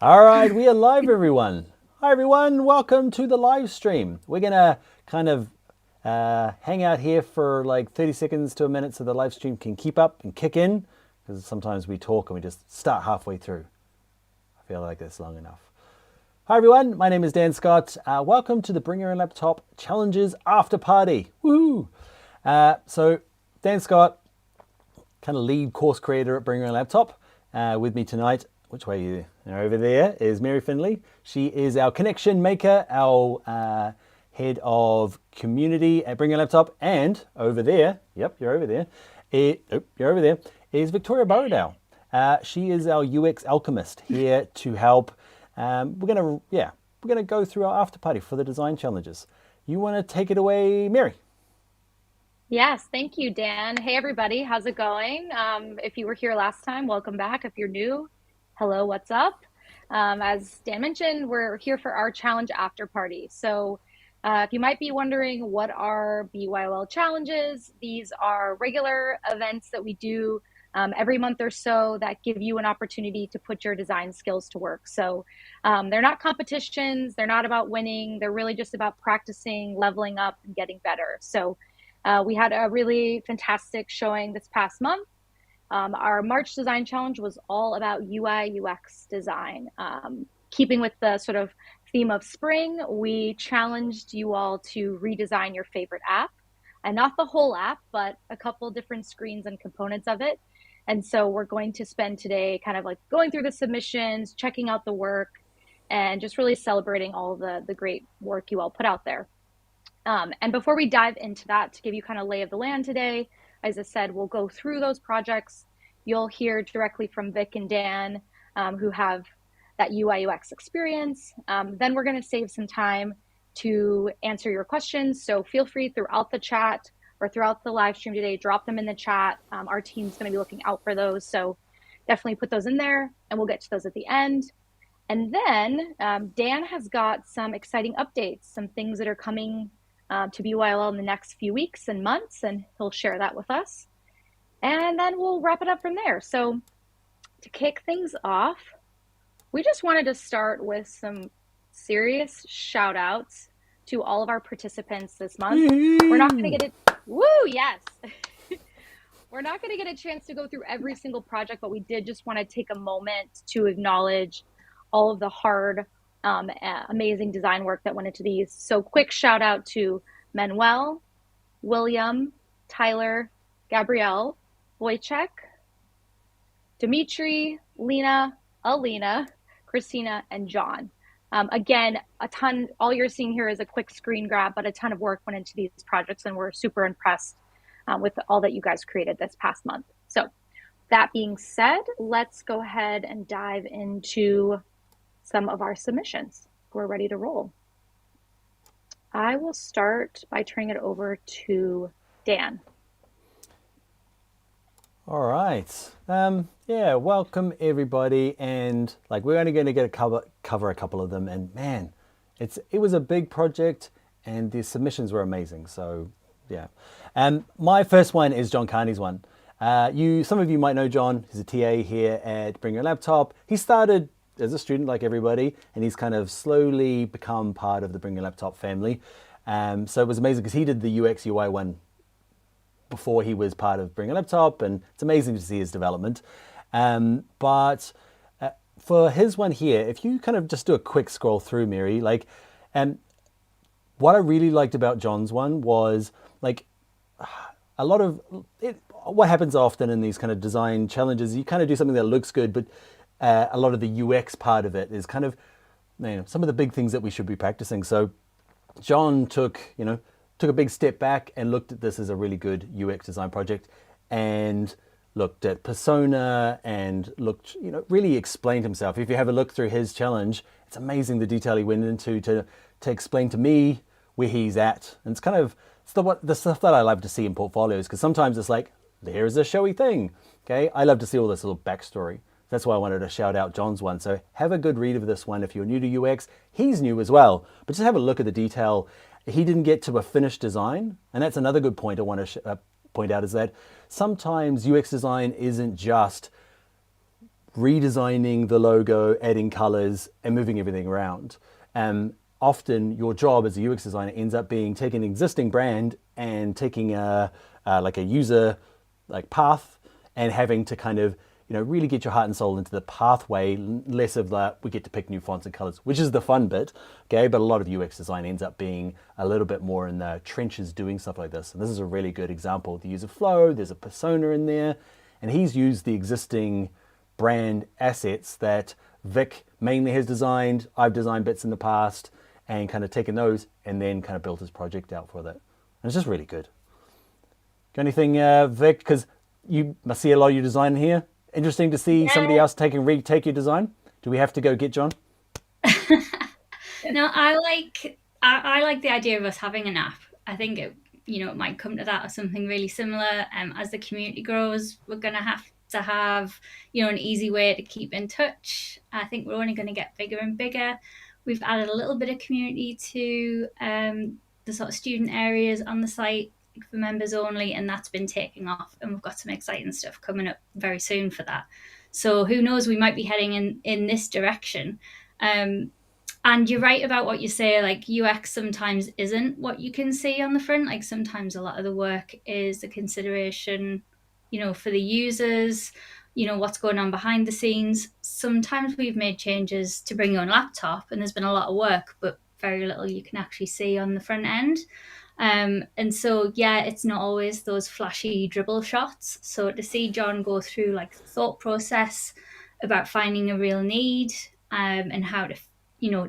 All right, we are live, everyone. Hi, everyone. Welcome to the live stream. We're going to kind of hang out here for like 30 seconds to a minute so the live stream can keep up and kick in, because sometimes we talk and we just start halfway through. I feel like that's long enough. Hi, everyone. My name is Dan Scott. Welcome to the Bring Your Own Laptop Challenges After Party. Woohoo! So, Dan Scott, kind of lead course creator at Bring Your Own Laptop. With me tonight, which way you are over there, is Mary Finley. She is our connection maker, our head of community at Bring Your Laptop. And over there, yep, you're over there. You're over there, is Victoria Borrowdale. She is our UX alchemist here to help. We're gonna go through our after party for the design challenges. You want to take it away, Mary? Yes, thank you, Dan. Hey, everybody, how's it going? If you were here last time, welcome back. If you're new, hello, what's up? As Dan mentioned, we're here for our challenge after party. So, if you might be wondering what are BYOL challenges, these are regular events that we do every month or so that give you an opportunity to put your design skills to work. So, they're not competitions, they're not about winning, they're really just about practicing, leveling up, and getting better. So, we had a really fantastic showing this past month. Our March Design Challenge was all about UI UX design. Keeping with the sort of theme of spring, we challenged you all to redesign your favorite app, and not the whole app, but a couple different screens and components of it. And so we're going to spend today kind of like going through the submissions, checking out the work, and just really celebrating all the great work you all put out there. And before we dive into that, to give you kind of lay of the land today, as I said, we'll go through those projects. You'll hear directly from Vic and Dan, who have that UI UX experience. Then we're going to save some time to answer your questions. So feel free throughout the chat or throughout the live stream today, drop them in the chat. Our team's going to be looking out for those. So definitely put those in there, and we'll get to those at the end. And then Dan has got some exciting updates, some things that are coming to BYOL in the next few weeks and months, and he'll share that with us. And then we'll wrap it up from there. So to kick things off, we just wanted to start with some serious shout outs to all of our participants this month. We're not going to get it. Woo, yes. We're not going to get a chance to go through every single project, but we did just want to take a moment to acknowledge all of the hard, amazing design work that went into these. So quick shout out to Manuel, William, Tyler, Gabrielle, Wojciech, Dimmitri, Lena, Alina, Christina, and John. Again, a ton, all you're seeing here is a quick screen grab, but a ton of work went into these projects, and we're super impressed with all that you guys created this past month. So that being said, let's go ahead and dive into some of our submissions. We're ready to roll. I will start by turning it over to Dan. All right. Welcome everybody. And like we're only going to get cover a couple of them. And man, it was a big project, and the submissions were amazing. So yeah. My first one is John Carney's one. Some of you might know John. He's a TA here at Bring Your Laptop. He started as a student like everybody, and he's kind of slowly become part of the Bring Your Laptop family. So it was amazing because he did the UX UI one before he was part of Bring a Laptop, and it's amazing to see his development. But for his one here, if you kind of just do a quick scroll through, Mary, what I really liked about John's one was like a lot of it. What happens often in these kind of design challenges, you kind of do something that looks good, but a lot of the UX part of it is kind of some of the big things that we should be practicing. So John took a big step back and looked at this as a really good UX design project, and looked at persona and really explained himself. If you have a look through his challenge, it's amazing the detail he went into to explain to me where he's at. And it's the stuff that I love to see in portfolios, because sometimes it's like, here's a showy thing. Okay, I love to see all this little backstory. That's why I wanted to shout out John's one. So have a good read of this one if you're new to UX. He's new as well, but just have a look at the detail. He didn't get to a finished design, and that's another good point I want to point out, is that sometimes UX design isn't just redesigning the logo, adding colors, and moving everything around. Often your job as a UX designer ends up being taking an existing brand and taking like a user like path and having to kind of really get your heart and soul into the pathway, less of that we get to pick new fonts and colors, which is the fun bit, okay? But a lot of UX design ends up being a little bit more in the trenches doing stuff like this. And this is a really good example. The user flow, there's a persona in there, and he's used the existing brand assets that Vic mainly has designed. I've designed bits in the past and kind of taken those and then kind of built his project out for that. And it's just really good. Got anything, Vic? Because you must see a lot of your design here. Interesting to see somebody else take your design. Do we have to go get John? No, I like the idea of us having an app. I think it might come to that or something really similar. As the community grows, we're going to have an easy way to keep in touch. I think we're only going to get bigger and bigger. We've added a little bit of community to the sort of student areas on the site for members only, and that's been taking off, and we've got some exciting stuff coming up very soon for that. So who knows, we might be heading in this direction. And you're right about what you say, like UX sometimes isn't what you can see on the front. Like sometimes a lot of the work is the consideration, for the users, what's going on behind the scenes. Sometimes we've made changes to bring your own laptop and there's been a lot of work, but very little you can actually see on the front end. And so, yeah, it's not always those flashy dribble shots. So to see John go through like the thought process about finding a real need and how to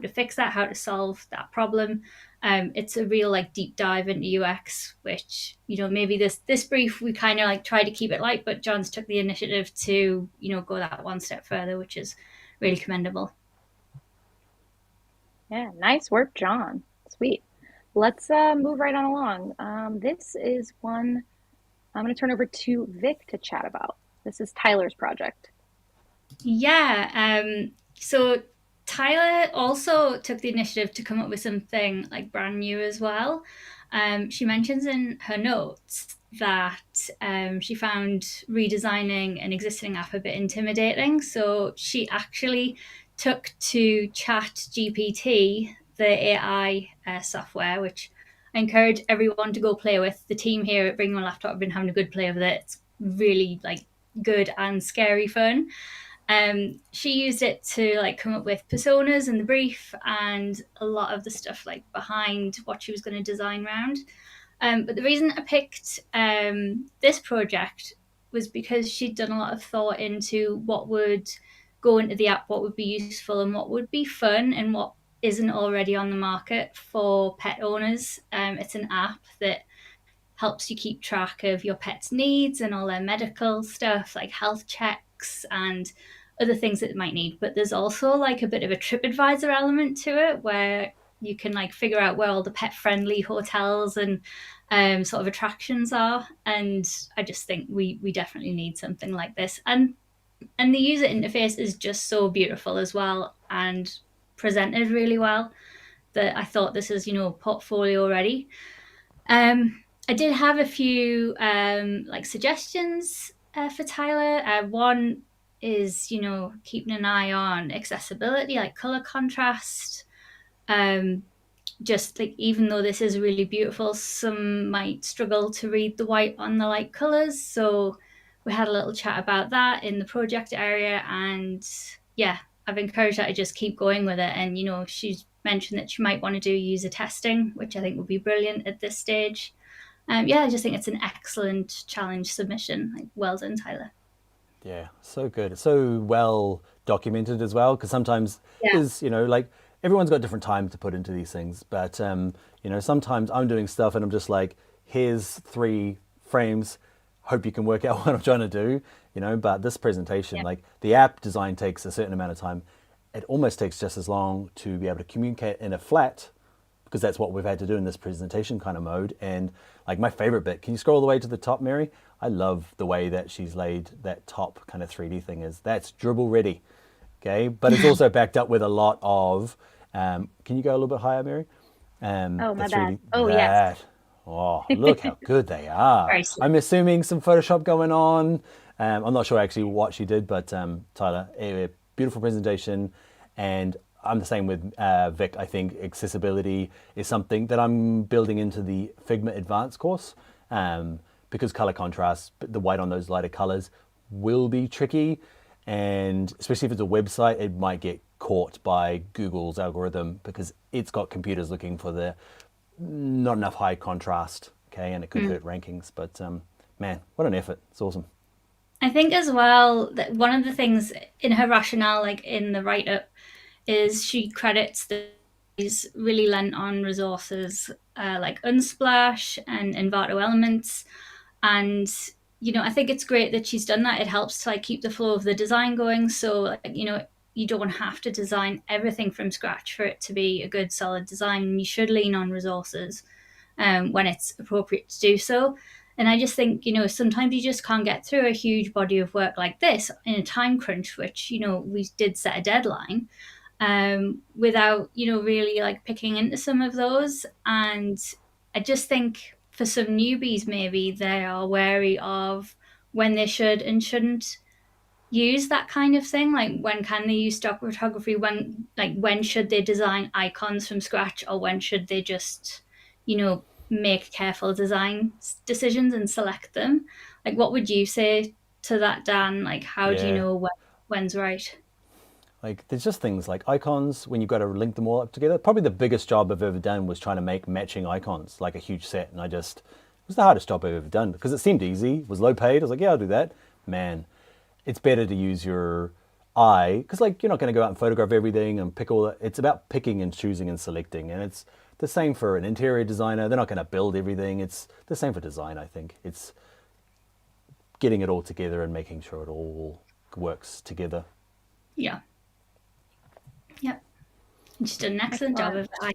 fix that, how to solve that problem. It's a real like deep dive into UX, which, maybe this brief, we kind of like try to keep it light, but John's took the initiative to, go that one step further, which is really commendable. Yeah, nice work, John. Sweet. Let's move right on along. This is one I'm going to turn over to Vic to chat about. This is Tyler's project. Yeah. So Tyler also took the initiative to come up with something like brand new as well. She mentions in her notes that she found redesigning an existing app a bit intimidating. So she actually took to Chat GPT, the AI software, which I encourage everyone to go play with. The team here at Bring Your Laptop have been having a good play with it. It's really like good and scary fun. She used it to like come up with personas and the brief and a lot of the stuff like behind what she was going to design around. But the reason I picked this project was because she'd done a lot of thought into what would go into the app, what would be useful and what would be fun and what isn't already on the market for pet owners. It's an app that helps you keep track of your pet's needs and all their medical stuff like health checks and other things that it might need. But there's also like a bit of a TripAdvisor element to it where you can like figure out where all the pet friendly hotels and sort of attractions are. And I just think we definitely need something like this. And the user interface is just so beautiful as well and presented really well that I thought this is, portfolio ready. I did have a few like suggestions for Tyler. One is, keeping an eye on accessibility, like color contrast. Just like, even though this is really beautiful, some might struggle to read the white on the light colors. So we had a little chat about that in the project area. And yeah, I've encouraged her to just keep going with it. And, she's mentioned that she might want to do user testing, which I think would be brilliant at this stage. Yeah, I just think it's an excellent challenge submission. Like, well done, Tyler. Yeah, so good. It's so well documented as well, because sometimes is, like everyone's got different time to put into these things, but sometimes I'm doing stuff and I'm just like, here's 3 frames, hope you can work out what I'm trying to do, but this presentation, like the app design takes a certain amount of time. It almost takes just as long to be able to communicate in a flat, because that's what we've had to do in this presentation kind of mode. And like my favorite bit, can you scroll all the way to the top, Mary? I love the way that she's laid that top kind of 3D thing is. That's dribble ready, okay? But it's also backed up with a lot of, can you go a little bit higher, Mary? Oh, my bad. Really, oh, yes. Oh, look how good they are. Very sweet. I'm assuming some Photoshop going on. I'm not sure actually what she did, but Tyler, a beautiful presentation. And I'm the same with Vic. I think accessibility is something that I'm building into the Figma Advanced course, because color contrast, the white on those lighter colors will be tricky. And especially if it's a website, it might get caught by Google's algorithm because it's got computers looking for the not enough high contrast, okay, and it could hurt rankings. But man, what an effort. It's awesome. I think as well that one of the things in her rationale, like in the write up, is she credits these really lent on resources like Unsplash and Envato Elements. And, I think it's great that she's done that. It helps to like keep the flow of the design going. So, like, you don't have to design everything from scratch for it to be a good, solid design. You should lean on resources when it's appropriate to do so. And I just think, sometimes you just can't get through a huge body of work like this in a time crunch, which, we did set a deadline without, really like picking into some of those. And I just think for some newbies, maybe they are wary of when they should and shouldn't use that kind of thing. Like when can they use stock photography? When should they design icons from scratch, or when should they just, make careful design decisions and select them? Like, what would you say to that, Dan? Like, how do you Yeah. know when's right? Like, there's just things like icons when you've got to link them all up together. Probably the biggest job I've ever done was trying to make matching icons, like a huge set. And it was the hardest job I've ever done because it seemed easy, was low paid. I was like, yeah, I'll do that. Man, it's better to use your eye because, like, you're not going to go out and photograph everything and pick all that. It's about picking and choosing and selecting. And it's the same for an interior designer. They're not going to build everything. It's the same for design, I think. It's getting it all together and making sure it all works together. Yeah. Yep. You just did an excellent job of that.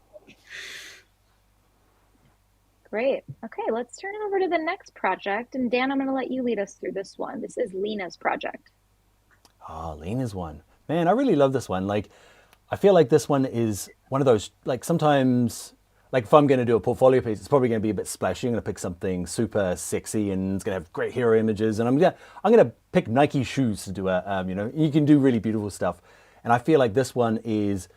Great. Okay, let's turn it over to the next project. And Dan, I'm going to let you lead us through this one. This is Lena's project. Ah, Lena's one. Man, I really love this one. Like, I feel like this one is one of those, like, sometimes, like, if I'm going to do a portfolio piece, it's probably going to be a bit splashy. I'm going to pick something super sexy and it's going to have great hero images. And I'm going to pick Nike shoes to do you can do really beautiful stuff. And I feel like this one is,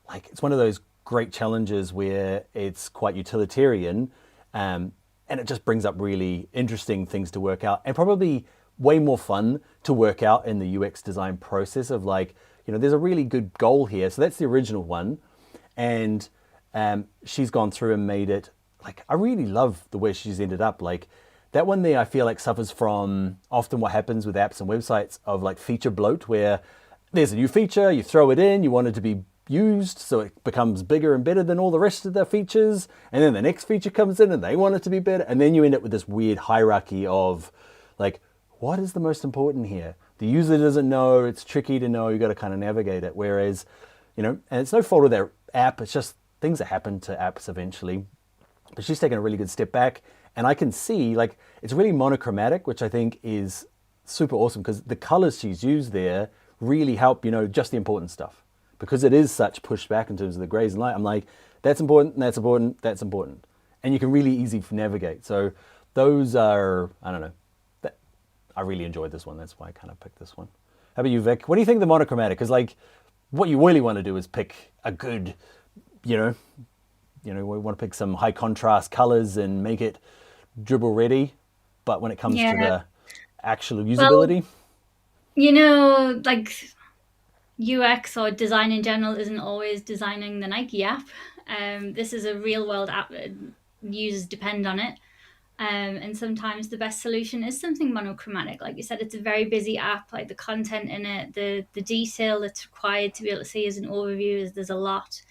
like, it's one of those great challenges where it's quite utilitarian, and it just brings up really interesting things to work out and probably way more fun to work out in the UX design process of, like, there's a really good goal here. So that's the original one. And she's gone through and made it, like, I really love the way she's ended up. Like, that one there, I feel like suffers from often what happens with apps and websites of, like, feature bloat, where there's a new feature, you throw it in, you want it to be used, so it becomes bigger and better than all the rest of the features, and then the next feature comes in and they want it to be better, and then you end up with this weird hierarchy of, like, what is the most important here? The user doesn't know, it's tricky to know, you got to kind of navigate it. Whereas, and it's no fault of their app, it's just things that happen to apps eventually. But she's taken a really good step back, and I can see, like, it's really monochromatic, which I think is super awesome because the colors she's used there really help, just the important stuff. Because it is such pushback in terms of the grays and light, I'm like, that's important, that's important, that's important. And you can really easy navigate. So those are, I don't know, I really enjoyed this one. That's why I kind of picked this one. How about you, Vic? What do you think of the monochromatic? Because, like, what you really want to do is pick a good, we want to pick some high contrast colors and make it dribble ready. But when it comes to the actual usability, like UX or design in general isn't always designing the Nike app. This is a real world app. Users depend on it. And sometimes the best solution is something monochromatic. Like you said, it's a very busy app. Like the content in it, the detail that's required to be able to see as an overview there's a lot.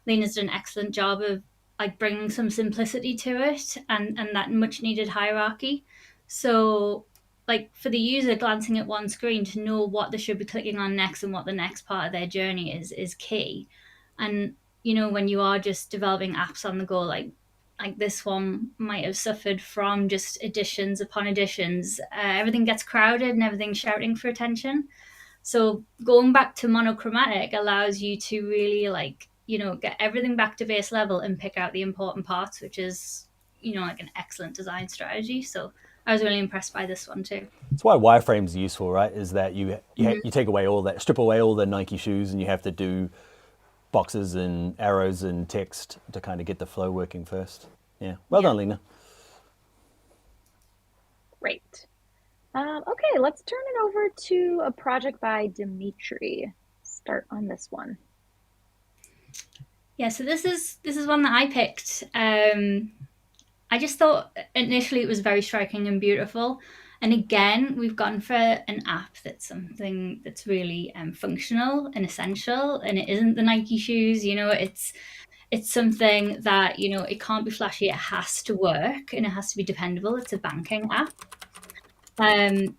Lena's done an excellent job of, like, bringing some simplicity to it and that much needed hierarchy. So, like, for the user glancing at one screen to know what they should be clicking on next and what the next part of their journey is key. And when you are just developing apps on the go, like this one might have suffered from just additions upon additions. Everything gets crowded and everything's shouting for attention. So going back to monochromatic allows you to really, like, get everything back to base level and pick out the important parts, which is, like an excellent design strategy. So I was really impressed by this one too. That's why wireframes are useful, right? Is that you take away all that, strip away all the Nike shoes, and you have to do boxes and arrows and text to kind of get the flow working first. Yeah, well done, Lena. Great. Okay, let's turn it over to a project by Dimmitri. Start on this one. Yeah, so this is one that I picked. I just thought initially it was very striking and beautiful. And again, we've gone for an app that's something that's really functional and essential, and it isn't the Nike shoes. It's something that it can't be flashy. It has to work, and it has to be dependable. It's a banking app. And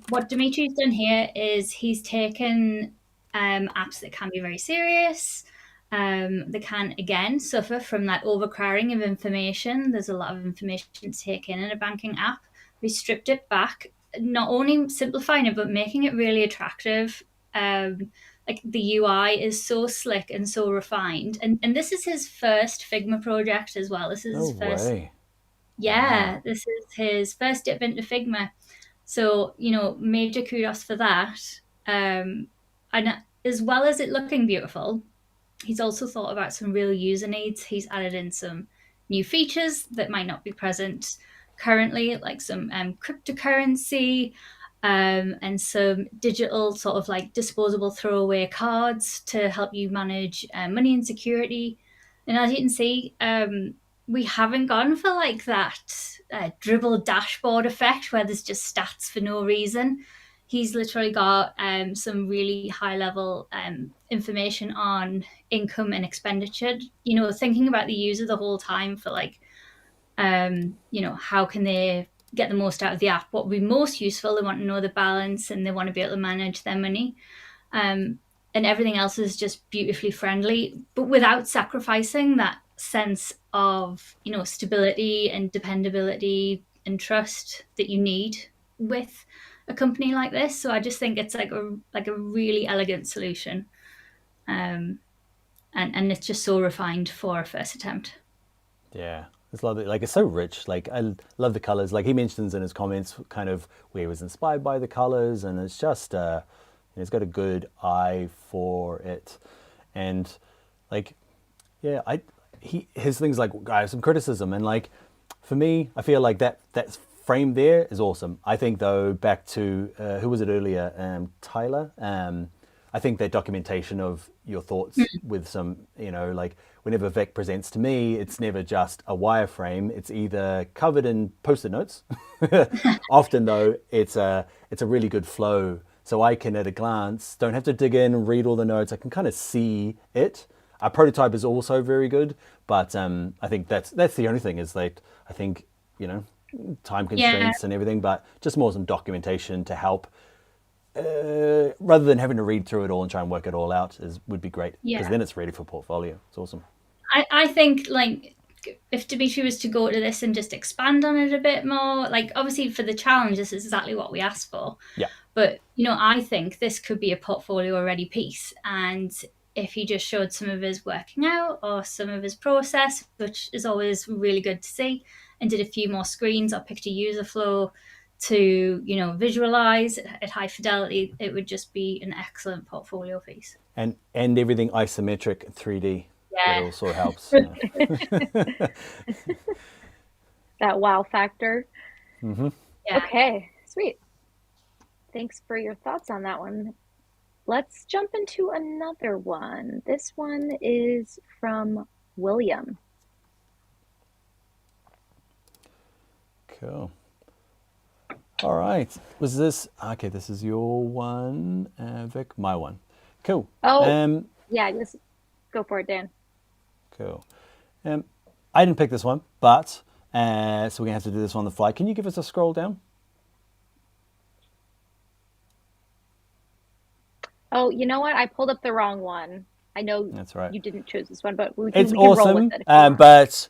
what Dimitri's done here is he's taken apps that can be very serious. They can, again, suffer from that overcrowding of information. There's a lot of information to take in a banking app. We stripped it back, not only simplifying it, but making it really attractive. Like the UI is so slick and so refined. And this is his first Figma project as well. This is his first. Way. Yeah, Wow. this is his first dip into Figma. So, major kudos for that. And as well as it looking beautiful, he's also thought about some real user needs. He's added in some new features that might not be present currently, like some cryptocurrency and some digital sort of like disposable throwaway cards to help you manage money and security. And as you can see, we haven't gone for like that dribble dashboard effect where there's just stats for no reason. He's literally got some really high level information on income and expenditure, thinking about the user the whole time for like, how can they get the most out of the app? What would be most useful? They want to know the balance and they want to be able to manage their money. And everything else is just beautifully friendly, but without sacrificing that sense of, stability and dependability and trust that you need with a company like this. So I just think it's like a really elegant solution. And it's just so refined for a first attempt. Yeah, it's lovely. Like, it's so rich. Like, I love the colors. Like, he mentions in his comments kind of where he was inspired by the colors, and it's just he's got a good eye for it. And like, yeah, his things, like, I have some criticism, and like, for me, I feel like that frame there is awesome. I think though, back to who was it earlier, Tyler. I think that documentation of your thoughts with some, like, whenever Vic presents to me, it's never just a wireframe. It's either covered in post-it notes. Often though, it's a really good flow. So I can, at a glance, don't have to dig in and read all the notes. I can kind of see it. Our prototype is also very good, but I think that's the only thing is like, I think, time constraints and everything, but just more some documentation to help. Rather than having to read through it all and try and work it all out would be great, because then it's ready for portfolio. It's awesome. I think like if Dimmitri was to go to this and just expand on it a bit more, like obviously for the challenge, this is exactly what we asked for. Yeah. But, I think this could be a portfolio ready piece. And if he just showed some of his working out or some of his process, which is always really good to see, and did a few more screens or picked a user flow to, visualize at high fidelity, it would just be an excellent portfolio piece. And everything isometric 3D. Yeah. It also helps. That wow factor. Mm-hmm. Yeah. Okay, sweet. Thanks for your thoughts on that one. Let's jump into another one. This one is from William. Cool. All right. Was this okay? This is your one, Vic. My one. Cool. Oh, yeah. Just go for it, Dan. Cool. I didn't pick this one, but so we're gonna have to do this on the fly. Can you give us a scroll down? Oh, you know what? I pulled up the wrong one. I know That's right. you didn't choose this one, but It's we can roll awesome. with it if you want. But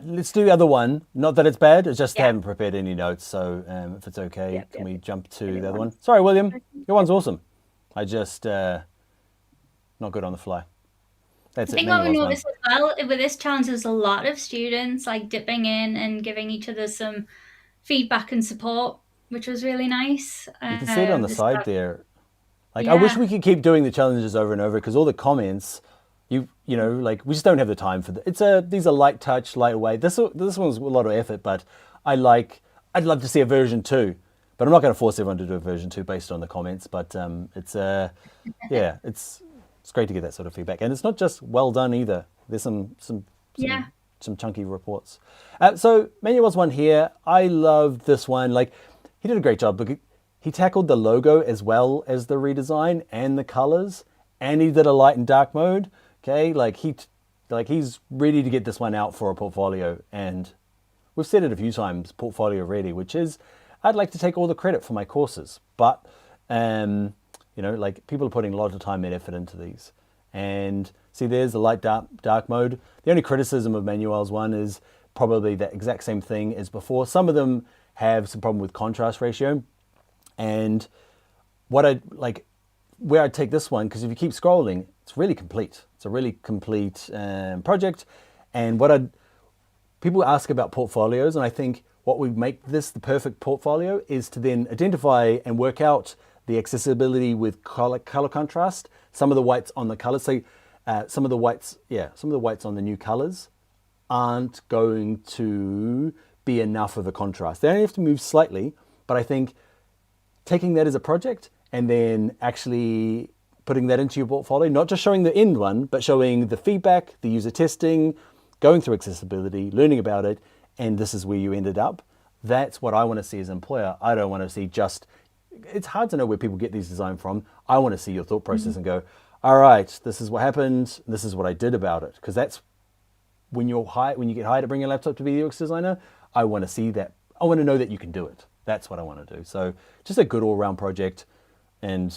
let's do the other one. Not that it's bad. It's just I Yeah. haven't prepared any notes. So if it's okay, Yep, can yep. we jump to the other one? Sorry, William. Your one's awesome. I just not good on the fly. That's I think what we noticed as well with this challenge is a lot of students like dipping in and giving each other some feedback and support, which was really nice. You can see it on the side there. Like, I Yeah. wish we could keep doing the challenges over and over, because all the comments, you know, like, we just don't have the time for these are light touch, lightweight. This one's a lot of effort, but I'd love to see a version 2, but I'm not going to force everyone to do a version 2 based on the comments. But yeah, it's great to get that sort of feedback, and it's not just well done either. There's some chunky reports. So Manuel's one here, I love this one. Like, he did a great job. He tackled the logo as well as the redesign and the colors, and he did a light and dark mode. Okay, he's ready to get this one out for a portfolio, and we've said it a few times, portfolio ready, which is, I'd like to take all the credit for my courses, but you know, like, people are putting a lot of time and effort into these. And see, there's the light dark mode. The only criticism of Manuel's one is probably the exact same thing as before. Some of them have some problem with contrast ratio. And where I'd take this one, because if you keep scrolling, it's really complete. It's a really complete project. And people ask about portfolios, and I think what would make this the perfect portfolio is to then identify and work out the accessibility with color contrast. Some of the whites on the colors, so some of the whites on the new colors aren't going to be enough of a contrast. They only have to move slightly, but I think taking that as a project and then actually putting that into your portfolio, not just showing the end one, but showing the feedback, the user testing, going through accessibility, learning about it, and this is where you ended up. That's what I want to see as an employer. I don't want to see just, it's hard to know where people get these designs from. I want to see your thought process and go, all right, this is what happened, this is what I did about it. Because that's when you get hired to bring a laptop to be the UX designer, I want to see that. I want to know that you can do it. That's what I want to do. So just a good all-round project, and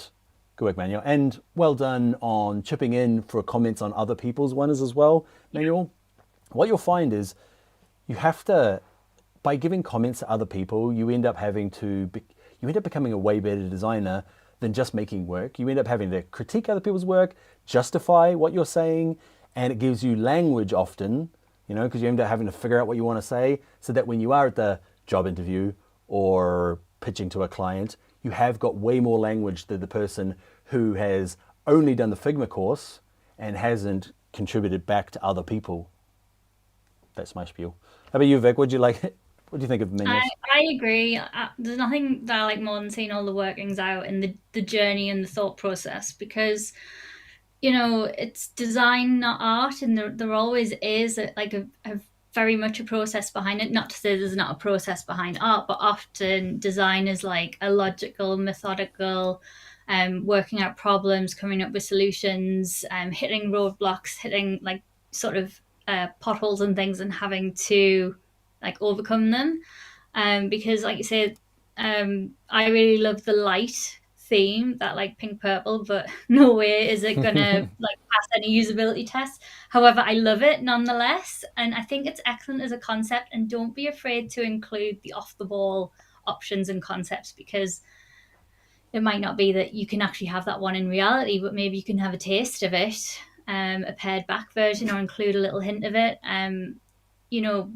good work, Manuel. And well done on chipping in for comments on other people's ones as well, Manuel. What you'll find is you have to, by giving comments to other people, you end up becoming a way better designer than just making work. You end up having to critique other people's work, justify what you're saying, and it gives you language often, you know, because you end up having to figure out what you want to say, so that when you are at the job interview or pitching to a client, you have got way more language than the person who has only done the Figma course and hasn't contributed back to other people. That's my spiel. How about you, Vic? What do you think of Manuel's? I agree. There's nothing that I like more than seeing all the workings out and the journey and the thought process, because, you know, it's design, not art, and there always is a very much a process behind it. Not to say there's not a process behind art, but often design is like a logical, methodical, working out problems, coming up with solutions, hitting roadblocks, hitting like sort of potholes and things, and having to like overcome them. Because like you said, I really love the light theme, that like pink purple, but no way is it gonna like pass any usability tests. However, I love it nonetheless, and I think it's excellent as a concept. And don't be afraid to include the off the ball options and concepts, because it might not be that you can actually have that one in reality, but maybe you can have a taste of it, a pared back version, or include a little hint of it. You know,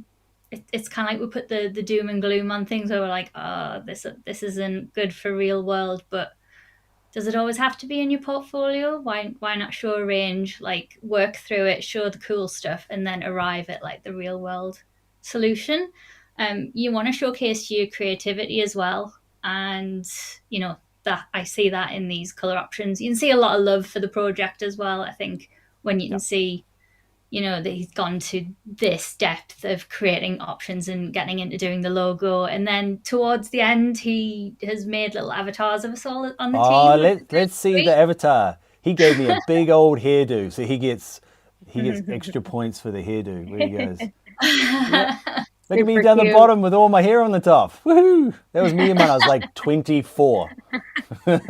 it's kind of like we put the doom and gloom on things where we're like, oh, this isn't good for real world. But does it always have to be in your portfolio? Why not show a range, like work through it, show the cool stuff, and then arrive at like the real world solution? You want to showcase your creativity as well, and you know that I see that in these color options. You can see a lot of love for the project as well, I think, when you can see, you know, that he's gone to this depth of creating options and getting into doing the logo. And then towards the end, he has made little avatars of us all on the team. Let's see the avatar. He gave me a big old hairdo, so he gets extra points for the hairdo. Where he goes. Look at me down the bottom with all my hair on the top. Woohoo! That was me when I was like 24. But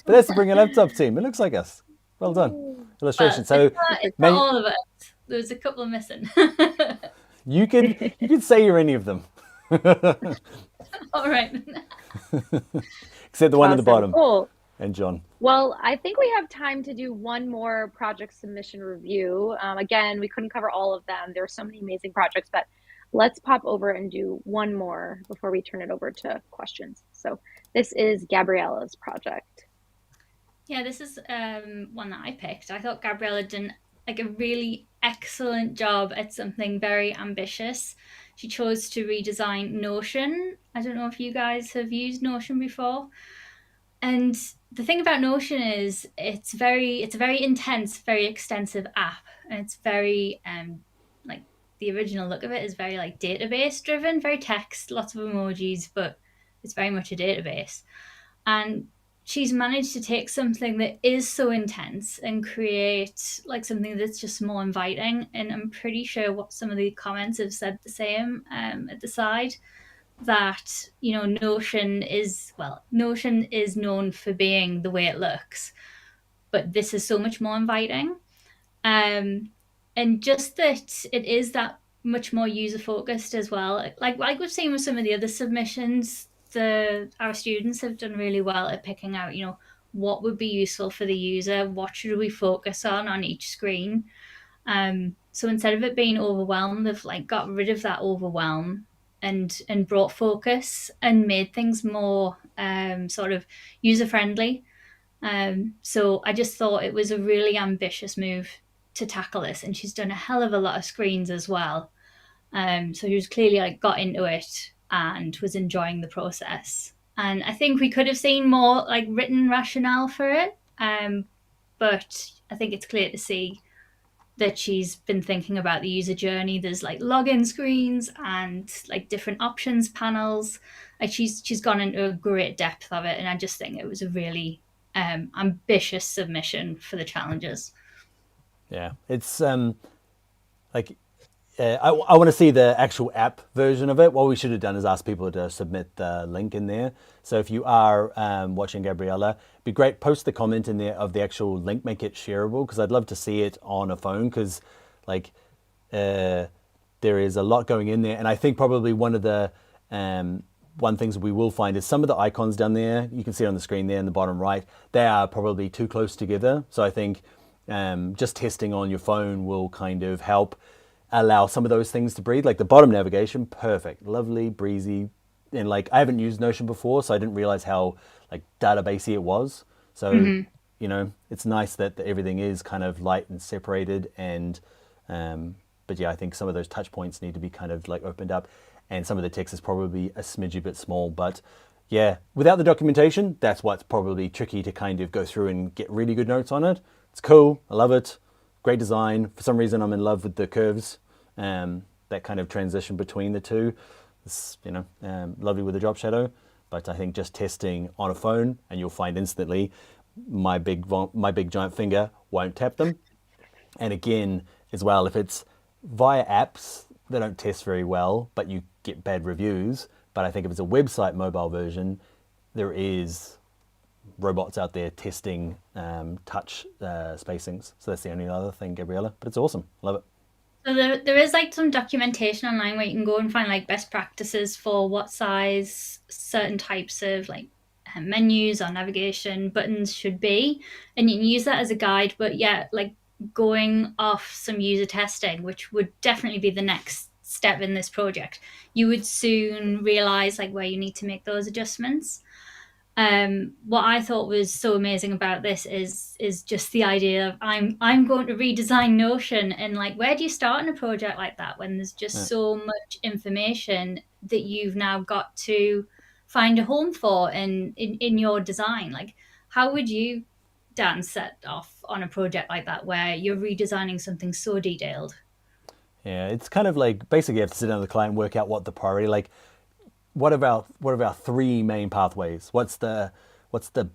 that's the Bring a Laptop team. It looks like us. Well done. Illustration. So it's not all of it. There's a couple missing. you could say you're any of them. All right. Except the one at the bottom. Cool. And John. Well, I think we have time to do one more project submission review. Again, we couldn't cover all of them. There are so many amazing projects, but let's pop over and do one more before we turn it over to questions. So this is Gabriella's project. Yeah, this is one that I picked. I thought Gabriella done like a really excellent job at something very ambitious. She chose to redesign Notion. I don't know if you guys have used Notion before. And the thing about Notion is it's a very intense, very extensive app, and it's very like the original look of it is very like database driven, very text, lots of emojis, but it's very much a database. And she's managed to take something that is so intense and create like something that's just more inviting. And I'm pretty sure what some of the comments have said the same at the side, that Notion is known for being the way it looks, but this is so much more inviting. And just that it is that much more user focused as well. Like we've seen with some of the other submissions, our students have done really well at picking out, what would be useful for the user, what should we focus on each screen. So instead of it being overwhelmed, they've like got rid of that overwhelm and brought focus and made things more sort of user friendly. So I just thought it was a really ambitious move to tackle this, and she's done a hell of a lot of screens as well. So she was clearly like got into it and was enjoying the process. And I think we could have seen more like written rationale for it, but I think it's clear to see that she's been thinking about the user journey. There's like login screens and like different options panels. Like she's gone into a great depth of it, and I just think it was a really ambitious submission for the challenges. Yeah, it's like I want to see the actual app version of it. What we should have done is ask people to submit the link in there. So if you are watching Gabriella, it'd be great, post the comment in there of the actual link, make it shareable, because I'd love to see it on a phone, because like there is a lot going in there. And I think probably one of the one things we will find is some of the icons down there, you can see it on the screen there in the bottom right, they are probably too close together. So I think just testing on your phone will kind of help allow some of those things to breathe. Like the bottom navigation, perfect, lovely, breezy. And like I haven't used Notion before, so I didn't realize how like databasey it was. So it's nice that everything is kind of light and separated. And but yeah, I think some of those touch points need to be kind of like opened up, and some of the text is probably a smidgy bit small. But yeah, without the documentation, that's what's probably tricky to kind of go through and get really good notes on it. It's cool, I love it, great design. For some reason, I'm in love with the curves. That kind of transition between the two. It's, lovely with the drop shadow, but I think just testing on a phone, and you'll find instantly my big giant finger won't tap them. And again, as well, if it's via apps, they don't test very well, but you get bad reviews. But I think if it's a website mobile version, there is robots out there testing touch spacings. So that's the only other thing, Gabriella, but it's awesome. Love it. So there is like some documentation online where you can go and find like best practices for what size certain types of like menus or navigation buttons should be, and you can use that as a guide. But yeah, like going off some user testing, which would definitely be the next step in this project, you would soon realize like where you need to make those adjustments. What I thought was so amazing about this is just the idea of I'm going to redesign Notion, and like where do you start in a project like that when there's just so much information that you've now got to find a home for in your design? Like how would you, Dan, set off on a project like that where you're redesigning something so detailed? Yeah, it's kind of like basically you have to sit down with the client and work out what the priority, like what are our three main pathways? What's the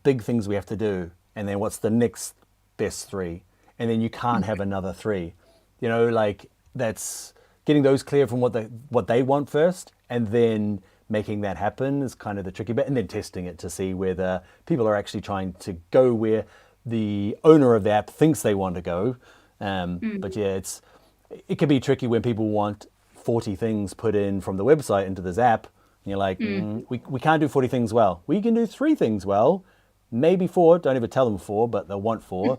big things we have to do? And then what's the next best three? And then you can't have another three. Like that's getting those clear from what they want first, and then making that happen is kind of the tricky bit, and then testing it to see whether people are actually trying to go where the owner of the app thinks they want to go. But yeah, it can be tricky when people want 40 things put in from the website into this app. And you're like, we can't do 40 things well. We can do 3 things well, maybe 4. Don't ever tell them 4, but they'll want 4.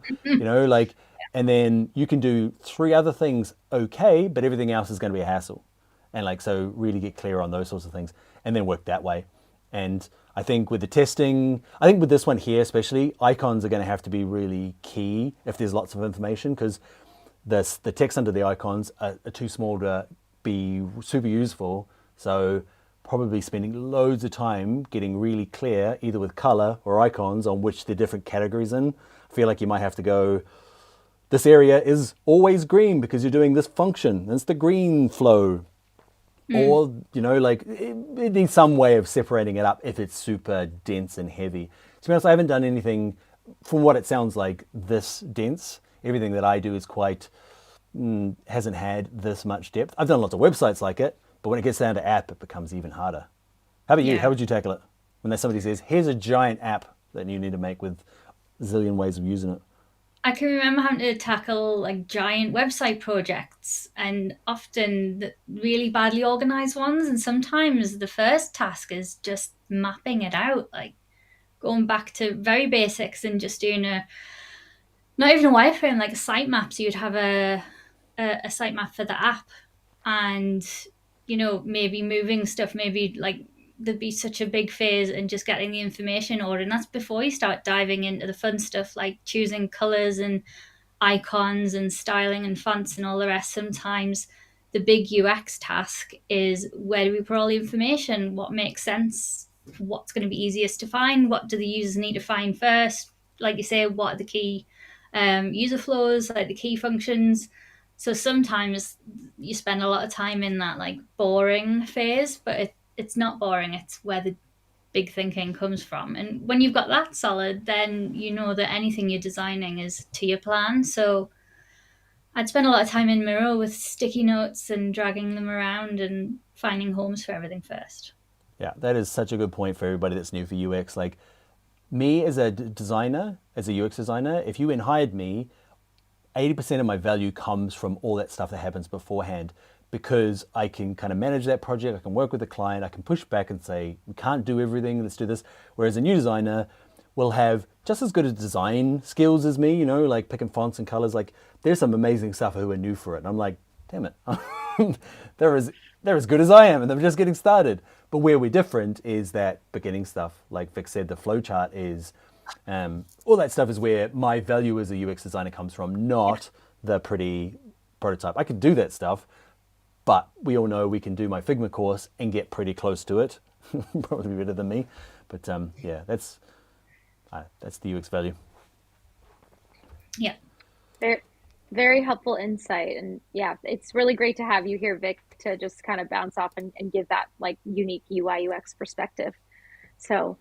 And then you can do 3 other things okay, but everything else is going to be a hassle. And like, so really get clear on those sorts of things and then work that way. And I think with the testing, I think with this one here especially, icons are going to have to be really key if there's lots of information, because the text under the icons are too small to be super useful. So probably spending loads of time getting really clear, either with color or icons, on which the different categories in. I feel like you might have to go, this area is always green because you're doing this function. It's the green flow. Or, you know, like it needs some way of separating it up if it's super dense and heavy. To be honest, I haven't done anything, from what it sounds like, this dense. Everything that I do is quite, hasn't had this much depth. I've done lots of websites like it, but when it gets down to app, it becomes even harder. How about you? Yeah. How would you tackle it? When somebody says, here's a giant app that you need to make with a zillion ways of using it. I can remember having to tackle like giant website projects, and often the really badly organized ones. And sometimes the first task is just mapping it out, like going back to very basics and just doing not even a wireframe, like a sitemap. So you'd have a sitemap for the app, and maybe moving stuff, maybe like there'd be such a big phase and just getting the information ordered. And that's before you start diving into the fun stuff like choosing colors and icons and styling and fonts and all the rest. Sometimes the big UX task is, where do we put all the information? What makes sense? What's going to be easiest to find? What do the users need to find first? Like you say, what are the key user flows, like the key functions? So sometimes you spend a lot of time in that like boring phase, but it's not boring. It's where the big thinking comes from. And when you've got that solid, then you know that anything you're designing is to your plan. So I'd spend a lot of time in Miro with sticky notes and dragging them around and finding homes for everything first. Yeah, that is such a good point for everybody that's new for UX. Like me as a designer, as a UX designer, if you hired me, 80% of my value comes from all that stuff that happens beforehand, because I can kind of manage that project, I can work with the client, I can push back and say, we can't do everything, let's do this. Whereas a new designer will have just as good as design skills as me, like picking fonts and colors. Like there's some amazing stuff who are new for it. And I'm like, damn it, they're as good as I am and they're just getting started. But where we're different is that beginning stuff. Like Vic said, the flowchart is, all that stuff is where my value as a UX designer comes from, not the pretty prototype. I can do that stuff, but we all know we can do my Figma course and get pretty close to it. Probably better than me. But yeah, that's the UX value. Yeah. Very, very helpful insight. And yeah, it's really great to have you here, Vic, to just kind of bounce off and give that like unique UI UX perspective. So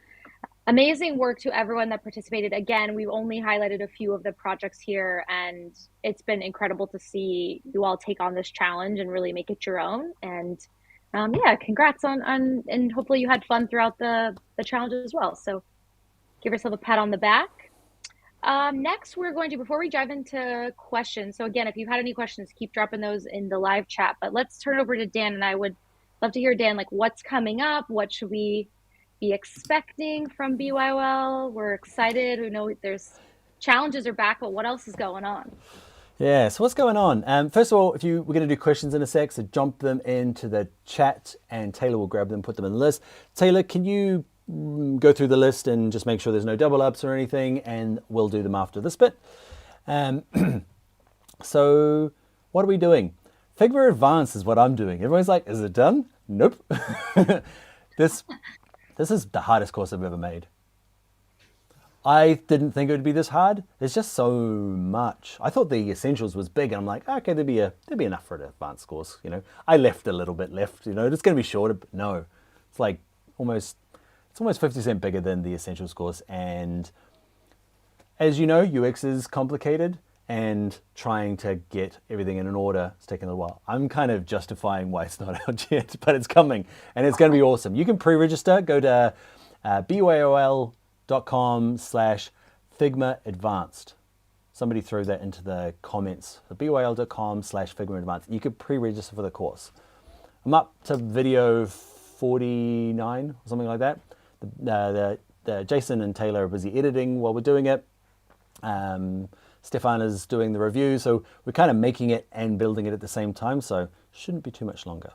amazing work to everyone that participated. Again, we've only highlighted a few of the projects here, and it's been incredible to see you all take on this challenge and really make it your own. And yeah, congrats on and hopefully you had fun throughout the challenge as well. So give yourself a pat on the back. Next, we're going to, before we dive into questions, so again, if you've had any questions, keep dropping those in the live chat. But let's turn it over to Dan, and I would love to hear, Dan, like what's coming up? What should we be expecting from BYOL? We're excited. We know there's challenges are back, but what else is going on? Yeah, so what's going on? First of all, we're going to do questions in a sec, so jump them into the chat and Taylor will grab them, put them in the list. Taylor, can you go through the list and just make sure there's no double ups or anything, and we'll do them after this bit. So what are we doing? Figma Advanced is what I'm doing. Everyone's like, is it done? Nope. This is the hardest course I've ever made. I didn't think it would be this hard. There's just so much. I thought the essentials was big, and I'm like, okay, there'd be enough for an advanced course. I left a little bit left. It's going to be shorter, but no, it's like almost 50% bigger than the essentials course. And as you know, UX is complicated, and trying to get everything in an order is taking a little while. I'm kind of justifying why it's not out yet, but it's coming and it's going to be awesome. You can pre-register. Go to byol.com/Figma Advanced. Somebody throw that into the comments. byol.com/Figma Advanced. You could pre-register for the course. I'm up to video 49 or something like that. The Jason and Taylor are busy editing while we're doing it. Stefan is doing the review, so we're kind of making it and building it at the same time, so shouldn't be too much longer.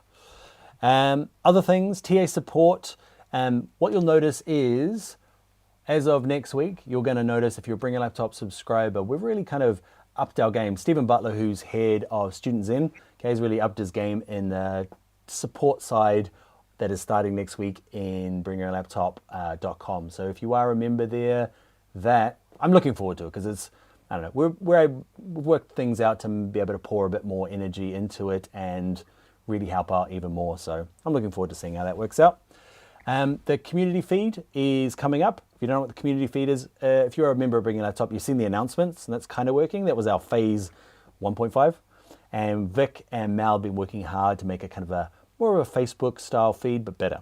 Other things, TA support. What you'll notice is, as of next week, you're going to notice if you're a Bring a Laptop subscriber, we've really kind of upped our game. Stephen Butler, who's head of Student Zen, okay, has really upped his game in the support side that is starting next week in bringalaptop.com. So if you are a member there, that I'm looking forward to it because it's, I don't know, we've worked things out to be able to pour a bit more energy into it and really help out even more. So I'm looking forward to seeing how that works out. The community feed is coming up. If you don't know what the community feed is, if you're a member of Bring a Laptop, you've seen the announcements, and that's kind of working. That was our phase 1.5. And Vic and Mal have been working hard to make a kind of a more of a Facebook style feed, but better.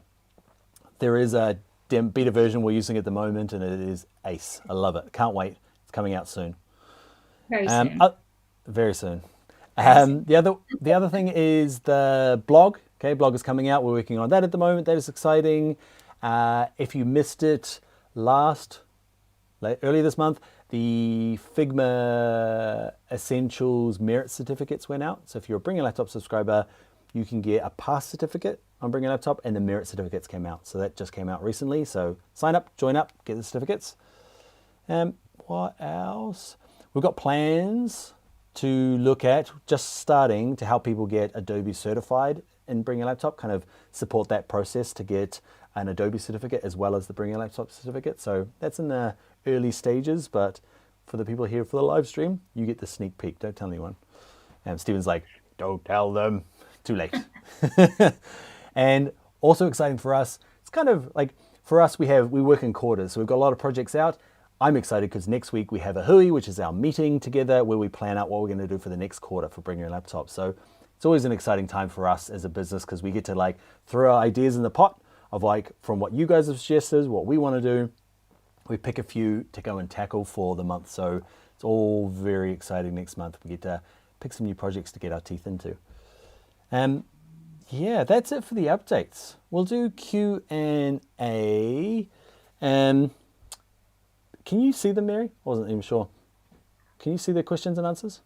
There is a beta version we're using at the moment, and it is ace. I love it. Can't wait. It's coming out soon. Very soon. Very soon. The other thing is the blog. Okay, blog is coming out. We're working on that at the moment. That is exciting. If you missed it earlier this month, the Figma Essentials Merit Certificates went out. So if you're a Bring a Laptop subscriber, you can get a pass certificate on Bring a Laptop, and the Merit Certificates came out. So that just came out recently. So sign up, join up, get the certificates. What else? We've got plans to look at just starting to help people get Adobe certified in Bring a Laptop, kind of support that process to get an Adobe certificate as well as the Bring a Laptop certificate. So that's in the early stages, but for the people here for the live stream, you get the sneak peek. Don't tell anyone. And Stephen's like, don't tell them. Too late. And also exciting for us, it's kind of like, for us, we work in quarters. So we've got a lot of projects out. I'm excited because next week we have a hui, which is our meeting together where we plan out what we're going to do for the next quarter for Bring Your Laptop. So it's always an exciting time for us as a business because we get to like throw our ideas in the pot of like from what you guys have suggested, what we want to do. We pick a few to go and tackle for the month. So it's all very exciting next month. We get to pick some new projects to get our teeth into. Yeah, that's it for the updates. We'll do Q&A. Can you see them, Mary? I wasn't even sure. Can you see the questions and answers?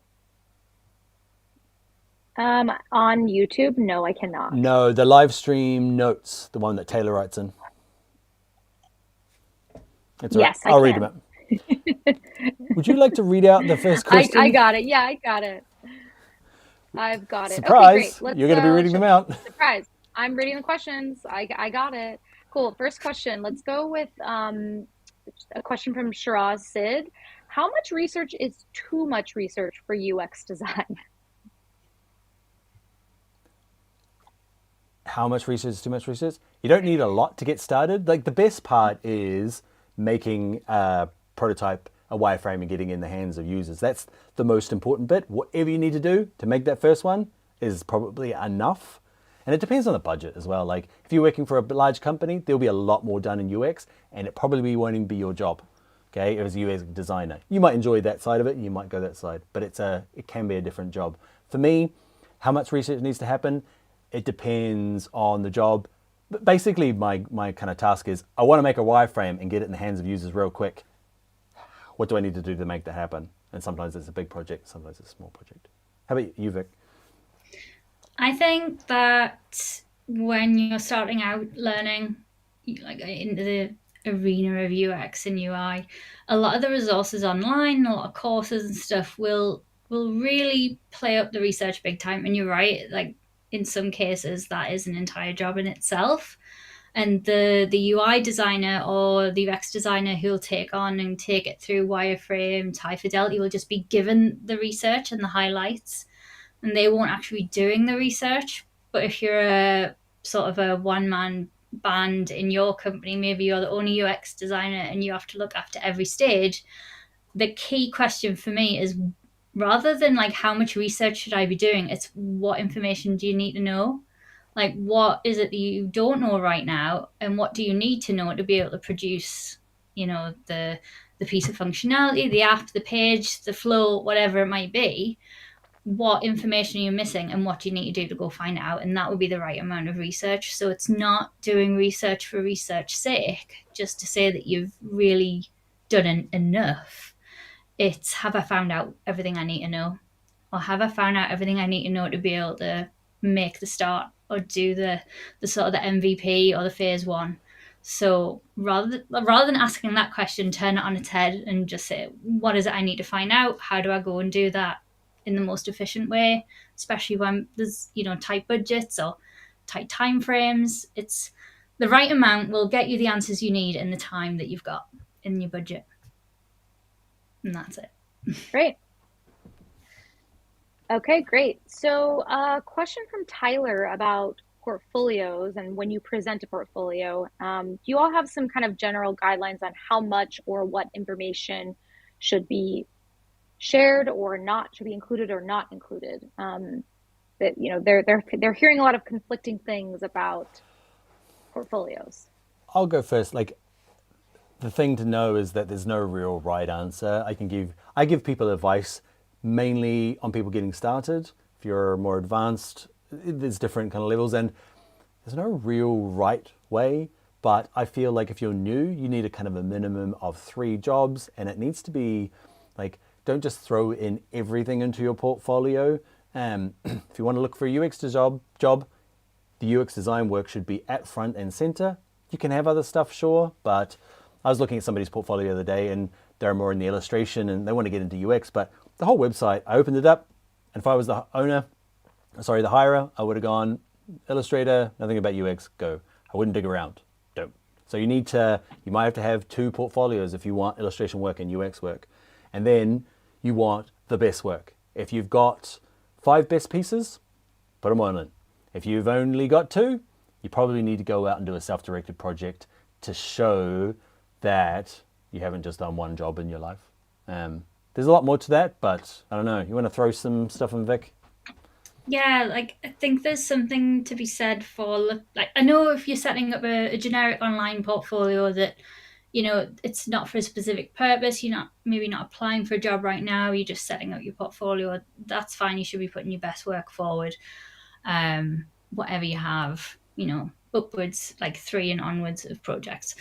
On YouTube, no, I cannot. No, the live stream notes, the one that Taylor writes in. That's Yes, right. I'll read them out. Would you like to read out the first question? I got it. Yeah, I got it. I've got it. Surprise! Okay, great. You're going to be reading them out. Surprise! I'm reading the questions. I got it. Cool. First question. Let's go with a question from Shiraz Sid. How much research is too much research for UX design? How much research is too much research? You don't need a lot to get started. Like the best part is making a prototype, a wireframe, and getting in the hands of users. That's the most important bit. Whatever you need to do to make that first one is probably enough. And it depends on the budget as well. Like if you're working for a large company, there'll be a lot more done in UX, and it probably won't even be your job. Okay, as a UX designer, you might enjoy that side of it, you might go that side, but it can be a different job. For me, how much research needs to happen? It depends on the job. But basically, my kind of task is I want to make a wireframe and get it in the hands of users real quick. What do I need to do to make that happen? And sometimes it's a big project, sometimes it's a small project. How about you, Vic? I think that when you're starting out learning, like into the arena of UX and UI, a lot of the resources online, a lot of courses and stuff will really play up the research big time. And you're right, like in some cases that is an entire job in itself. And the UI designer or the UX designer who'll take it through wireframe, high fidelity will just be given the research and the highlights, and they won't actually be doing the research. But if you're a sort of a one-man band in your company, maybe you're the only UX designer and you have to look after every stage, the key question for me is, rather than like how much research should I be doing, it's what information do you need to know? Like what is it that you don't know right now, and what do you need to know to be able to produce, the piece of functionality, the app, the page, the flow, whatever it might be. What information are you missing, and what do you need to do to go find out? And that would be the right amount of research. So it's not doing research for research's sake, just to say that you've really done enough. It's, have I found out everything I need to know? Or have I found out everything I need to know to be able to make the start do the sort of the MVP or the phase one. So rather than asking that question, turn it on its head and just say, what is it I need to find out? How do I go and do that in the most efficient way? Especially when there's, tight budgets or tight time frames. It's the right amount will get you the answers you need in the time that you've got in your budget. And that's it. Great. Okay, great. So question from Tyler about portfolios and when you present a portfolio. Do you all have some kind of general guidelines on how much or what information should be shared or not, should be included or not included? That they're hearing a lot of conflicting things about portfolios. I'll go first. Like, the thing to know is that there's no real right answer. I give people advice mainly on people getting started. If you're more advanced, there's different kind of levels, and there's no real right way. But I feel like if you're new, you need a kind of a minimum of 3 jobs, and it needs to be like, don't just throw in everything into your portfolio. If you want to look for a UX job, the UX design work should be at front and center. You can have other stuff, sure, but I was looking at somebody's portfolio the other day, and they're more in the illustration and they want to get into UX, but the whole website, I opened it up, and if I was the hirer, I would have gone Illustrator, nothing about UX, go. I wouldn't dig around, don't. So you might have to have 2 portfolios if you want illustration work and UX work. And then you want the best work. If you've got 5 best pieces, put them on in. If you've only got 2, you probably need to go out and do a self-directed project to show that you haven't just done one job in your life. There's a lot more to that, but I don't know. You want to throw some stuff in, Vic? Yeah, I think there's something to be said for, I know if you're setting up a generic online portfolio that, it's not for a specific purpose, you're maybe not applying for a job right now, you're just setting up your portfolio, that's fine. You should be putting your best work forward. Whatever you have, upwards, like 3 and onwards of projects.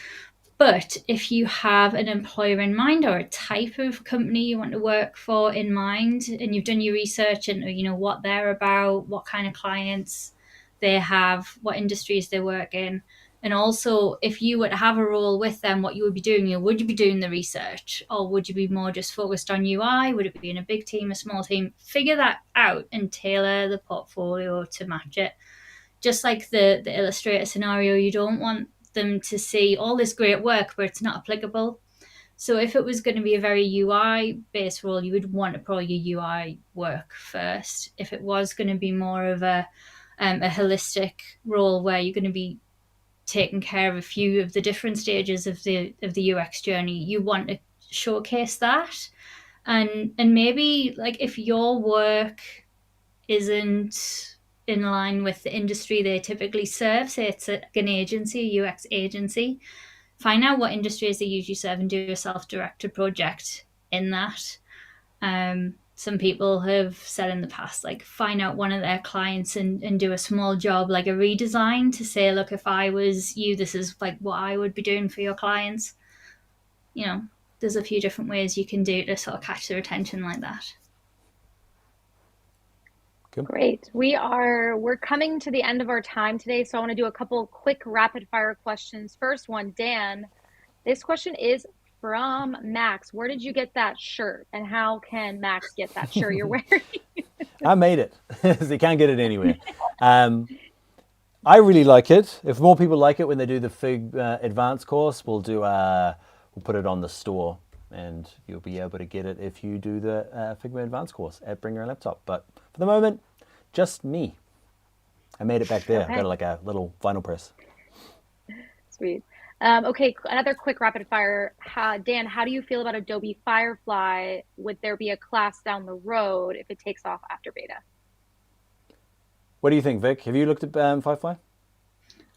But if you have an employer in mind or a type of company you want to work for in mind, and you've done your research and what they're about, what kind of clients they have, what industries they work in, and also if you were to have a role with them, what you would be doing, would you be doing the research, or would you be more just focused on UI? Would it be in a big team, a small team? Figure that out and tailor the portfolio to match it. Just like the Illustrator scenario, you don't want them to see all this great work but it's not applicable. So if it was going to be a very UI based role, you would want to probably your UI work first. If it was going to be more of a holistic role where you're going to be taking care of a few of the different stages of the UX journey, you want to showcase that. And maybe like if your work isn't in line with the industry they typically serve, say it's an agency, a UX agency, find out what industries they usually serve and do a self-directed project in that. Some people have said in the past, like, find out one of their clients and do a small job, like a redesign, to say, look, if I was you, this is like what I would be doing for your clients. There's a few different ways you can do to sort of catch their attention like that. Good. Great. We're coming to the end of our time today, so I want to do a couple quick rapid fire questions. First one, Dan, this question is from Max. Where did you get that shirt, and how can Max get that shirt you're wearing? I made it. You can't get it anywhere. I really like it. If more people like it when they do the Fig advanced course, we'll put it on the store, and you'll be able to get it if you do the Figma advanced course at Bring Your Own Laptop. But for the moment, just me. I made it back there. Okay. Got like a little vinyl press. Sweet. Okay, another quick rapid fire. Dan, how do you feel about Adobe Firefly? Would there be a class down the road if it takes off after beta? What do you think, Vic? Have you looked at Firefly?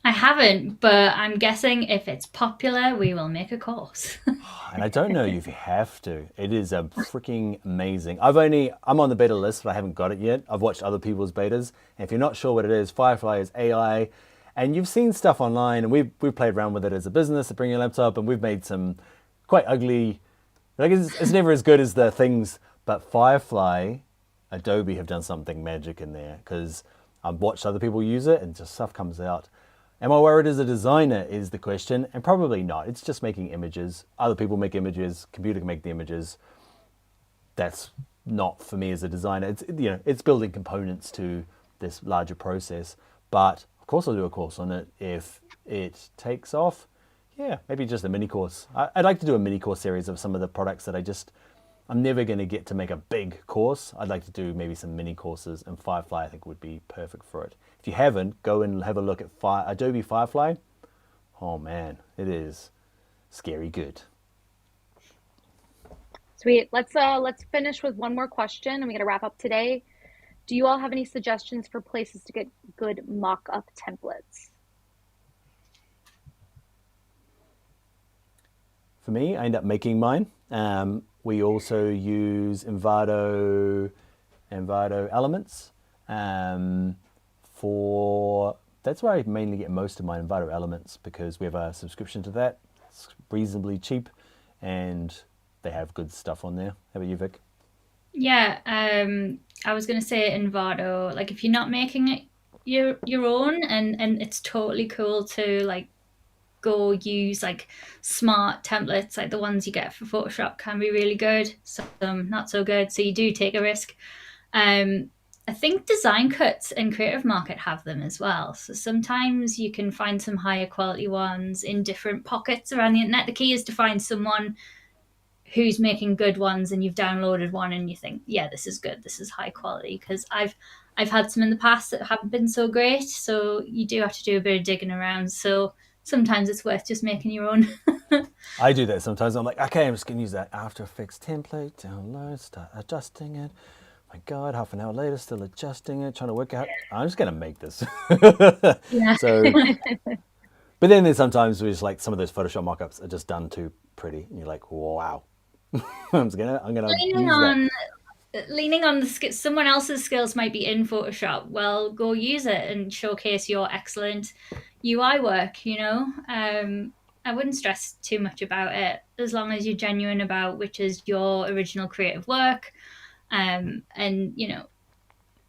I haven't, but I'm guessing if it's popular, we will make a course. And I don't know if you have to. It is a freaking amazing. I'm on the beta list, but I haven't got it yet. I've watched other people's betas. And if you're not sure what it is, Firefly is AI. And you've seen stuff online, and we've played around with it as a business at Bring Your Laptop, and we've made some quite ugly, like it's never as good as the things, but Firefly, Adobe have done something magic in there, because I've watched other people use it and just stuff comes out. Am I worried as a designer is the question, and probably not. It's just making images. Other people make images, computer can make the images. That's not for me as a designer. It's, you know, it's building components to this larger process. But of course I'll do a course on it if it takes off. Yeah, maybe just a mini course. I'd like to do a mini course series of some of the products that I'm never going to get to make a big course. I'd like to do maybe some mini courses, and Firefly I think would be perfect for it. If you haven't, go and have a look at Adobe Firefly. Oh man, it is scary good. Sweet. Let's finish with one more question and we got to wrap up today. Do you all have any suggestions for places to get good mock-up templates? For me, I end up making mine. We also use Envato Elements that's where I mainly get most of my Envato Elements, because we have a subscription to that. It's reasonably cheap and they have good stuff on there. How about you, Vic? Yeah, I was gonna say Envato. Like, if you're not making it your own, and it's totally cool to like go use like smart templates, like the ones you get for Photoshop can be really good. Some not so good. So you do take a risk. I think Design Cuts and Creative Market have them as well. So sometimes you can find some higher quality ones in different pockets around the internet. The key is to find someone who's making good ones, and you've downloaded one and you think, yeah, this is good, this is high quality. Because I've had some in the past that haven't been so great. So you do have to do a bit of digging around. So sometimes it's worth just making your own. I do that sometimes. I'm like, okay, I'm just going to use that After Effects template, download, start adjusting it. My God, half an hour later, still adjusting it, trying to work out. I'm just going to make this. Yeah. So, but then there's sometimes where it's like some of those Photoshop mockups are just done too pretty, and you're like, wow. I'm gonna use that. Leaning on someone else's skills might be in Photoshop. Well, go use it and showcase your excellent UI work. I wouldn't stress too much about it, as long as you're genuine about which is your original creative work. And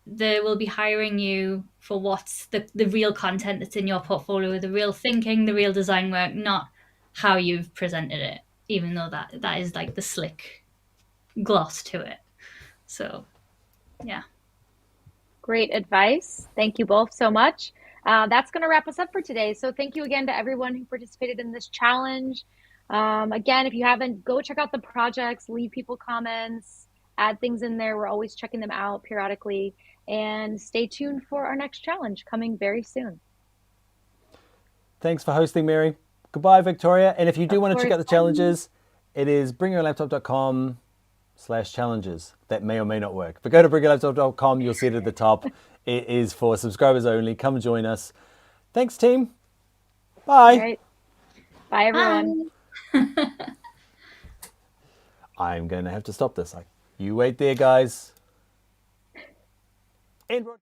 they will be hiring you for what's the real content that's in your portfolio, the real thinking, the real design work, not how you've presented it, even though that is like the slick gloss to it. So, yeah. Great advice. Thank you both so much. That's going to wrap us up for today. So thank you again to everyone who participated in this challenge. Again, if you haven't, go check out the projects, leave people comments, add things in there. We're always checking them out periodically. And stay tuned for our next challenge coming very soon. Thanks for hosting, Mary. Goodbye, Victoria. And if you do want to check out the challenges, it is bringyourlaptop.com/challenges. That may or may not work. But go to bringyourlaptop.com, you'll see it at the top. It is for subscribers only. Come join us. Thanks, team. Bye. All right. Bye, everyone. I'm going to have to stop this. You wait there, guys. Android.